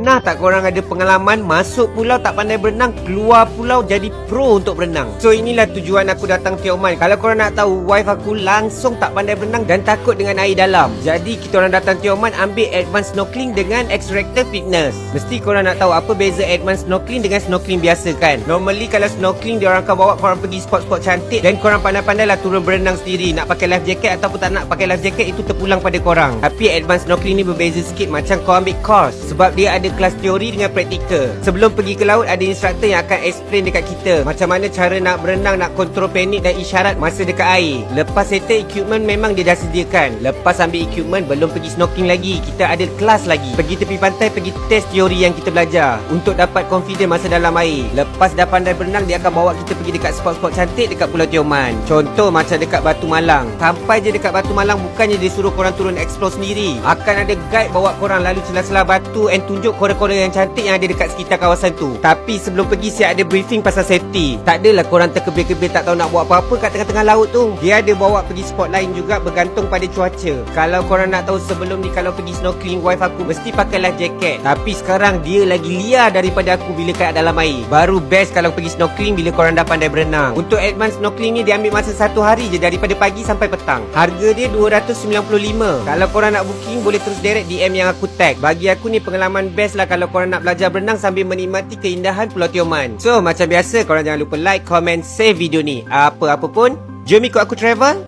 Nah, tak korang ada pengalaman masuk pulau tak pandai berenang, keluar pulau jadi pro untuk berenang? So inilah tujuan aku datang Tioman. Kalau korang nak tahu, wife aku langsung tak pandai berenang dan takut dengan air dalam. Jadi kita orang datang Tioman ambil advance snorkeling dengan X-Reactor Fitness. Mesti korang nak tahu apa beza advance snorkeling dengan snorkeling biasa kan? Normally kalau snorkeling, diorang akan bawa korang pergi spot-spot cantik dan korang pandai-pandai lah turun berenang sendiri. Nak pakai life jacket ataupun tak nak pakai life jacket, itu terpulang pada korang. Tapi advance snorkeling ni berbeza sikit, macam kau ambil course, sebab dia ada kelas teori dengan praktikal. Sebelum pergi ke laut, ada instruktor yang akan explain dekat kita macam mana cara nak berenang, nak kontrol panik dan isyarat masa dekat air. Lepas settle equipment, memang dia dah sediakan. Lepas ambil equipment, belum pergi snorkeling lagi, kita ada kelas lagi. Pergi tepi pantai, pergi test teori yang kita belajar untuk dapat confident masa dalam air. Lepas dah pandai berenang, dia akan bawa kita pergi dekat spot-spot cantik dekat Pulau Tioman. Contoh macam dekat Batu Malang. Sampai je dekat Batu Malang, bukannya dia suruh korang turun explore sendiri. Akan ada guide bawa korang lalu celah-celah batu and tunjuk kora-kora yang cantik yang ada dekat sekitar kawasan tu. Tapi sebelum pergi, siap ada briefing pasal safety. Tak adalah korang terkebir-kebir tak tahu nak buat apa-apa kat tengah-tengah laut tu. Dia ada bawa pergi spot lain juga, bergantung pada cuaca. Kalau korang nak tahu, sebelum ni kalau pergi snorkeling, wife aku mesti pakai life jacket. Tapi sekarang dia lagi liar daripada aku bila kat dalam air. Baru best kalau pergi snorkeling bila korang dah pandai berenang. Untuk advance snorkeling ni, dia ambil masa 1 hari je, daripada pagi sampai petang. Harga dia $295. Kalau korang nak booking, boleh terus direct DM yang aku tag. Bagi aku ni pengalaman best lah kalau korang nak belajar berenang sambil menikmati keindahan Pulau Tioman. So macam biasa, korang jangan lupa like, comment, save video ni. Apa-apa pun, jom ikut aku travel.